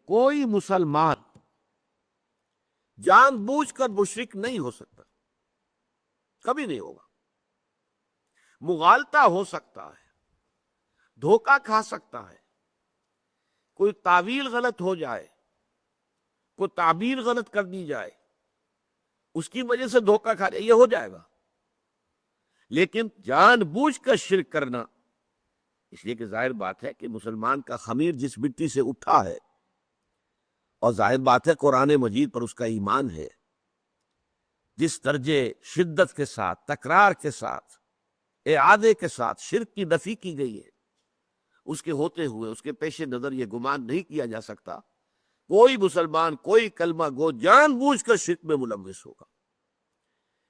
کوئی مسلمان جان بوجھ کر مشرک نہیں ہو سکتا، کبھی نہیں ہوگا۔ مغالطہ ہو سکتا ہے، دھوکہ کھا سکتا ہے، کوئی تعویل غلط ہو جائے، کوئی تعبیر غلط کر دی جائے، اس کی وجہ سے دھوکہ کھا جائے، یہ ہو جائے گا۔ لیکن جان بوجھ کر شرک کرنا، اس لیے کہ ظاہر بات ہے کہ مسلمان کا خمیر جس مٹی سے اٹھا ہے، اور ظاہر بات ہے قرآن مجید پر اس کا ایمان ہے، جس درجے شدت کے ساتھ، تکرار کے ساتھ، اعادے کے ساتھ شرک کی نفی کی گئی ہے، اس کے ہوتے ہوئے اس کے پیش نظر یہ گمان نہیں کیا جا سکتا کوئی مسلمان، کوئی کلمہ گو جان بوجھ کر شرک میں ملوث ہوگا۔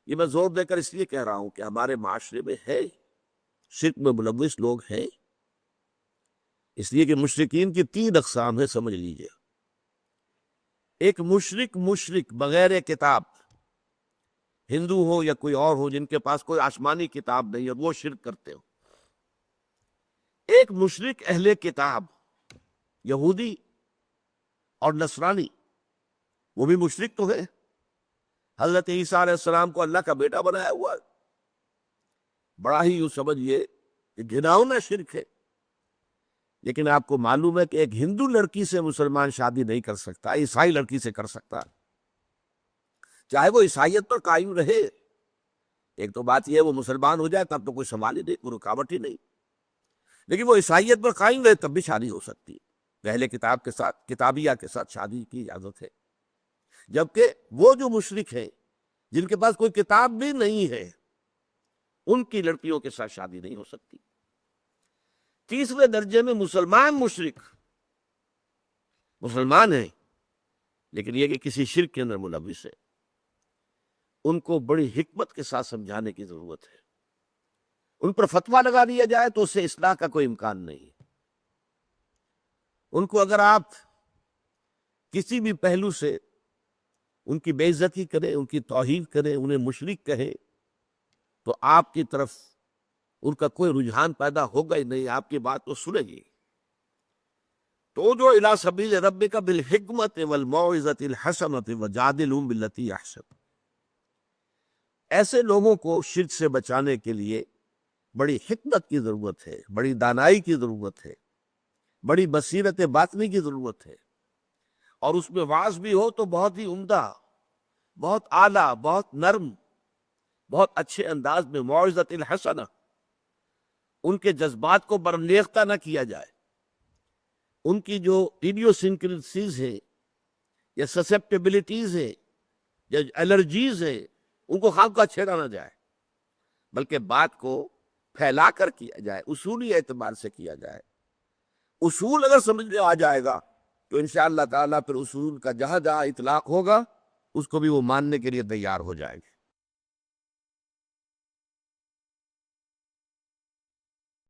یہ میں زور دے کر اس لیے کہہ رہا ہوں کہ ہمارے معاشرے میں ہے، شرک میں ملوث لوگ ہیں، اس لیے کہ مشرکین کی 3 اقسام ہے، سمجھ لیجئے۔ ایک مشرک بغیر کتاب، ہندو ہو یا کوئی اور ہو، جن کے پاس کوئی آسمانی کتاب نہیں اور وہ شرک کرتے ہو۔ ایک مشرک اہل کتاب، یہودی اور نصرانی، وہ بھی مشرک تو ہے، حضرت عیسیٰ علیہ السلام کو اللہ کا بیٹا بنایا ہوا ہے، بڑا ہی یوں سمجھئے کہ گھناؤنا شرک ہے۔ لیکن آپ کو معلوم ہے کہ ایک ہندو لڑکی سے مسلمان شادی نہیں کر سکتا، عیسائی لڑکی سے کر سکتا، چاہے وہ عیسائیت پر قائم رہے۔ ایک تو بات یہ ہے وہ مسلمان ہو جائے تب تو کوئی سوال ہی نہیں، کوئی رکاوٹ ہی نہیں، لیکن وہ عیسائیت پر قائم رہے تب بھی شادی ہو سکتی ہے، اہل کتاب کے ساتھ، کتابیہ کے ساتھ شادی کی اجازت ہے۔ جبکہ وہ جو مشرک ہیں جن کے پاس کوئی کتاب بھی نہیں ہے، ان کی لڑکیوں کے ساتھ شادی نہیں ہو سکتی۔ تیسرے درجے میں مسلمان مشرک، مسلمان ہیں لیکن یہ کہ کسی شرک کے اندر ملوث ہے، ان کو بڑی حکمت کے ساتھ سمجھانے کی ضرورت ہے۔ ان پر فتویٰ لگا دیا جائے تو اس سے اصلاح کا کوئی امکان نہیں ہے۔ ان کو اگر آپ کسی بھی پہلو سے ان کی بے عزتی کریں، ان کی توہین کریں، انہیں مشرک کہیں، تو آپ کی طرف ان کا کوئی رجحان پیدا ہوگا ہی نہیں، آپ کی بات تو سنے گی۔ تو جو الی سبیل ربک بالحکمت والموعظۃ الحسنۃ وجادلہم باللتی احسن، ایسے لوگوں کو شرک سے بچانے کے لیے بڑی حکمت کی ضرورت ہے، بڑی دانائی کی ضرورت ہے، بڑی بصیرت باطنی کی ضرورت ہے، اور اس میں وعظ بھی ہو تو بہت ہی عمدہ، بہت اعلیٰ، بہت نرم، بہت اچھے انداز میں، موعظۃ الحسنہ، ان کے جذبات کو برانگیختہ نہ کیا جائے، ان کی جو ایڈیوسنکریسیز ہے یا سسیپٹیبلٹیز ہے یا الرجیز ہے، ان کو خام کا چھیڑا نہ جائے، بلکہ بات کو پھیلا کر کیا جائے، اصولی اعتبار سے کیا جائے۔ اصول اگر سمجھ میں آ جائے گا تو انشاءاللہ تعالیٰ پھر اصول کا جہاں جہاں اطلاق ہوگا اس کو بھی وہ ماننے کے لیے تیار ہو جائے گا۔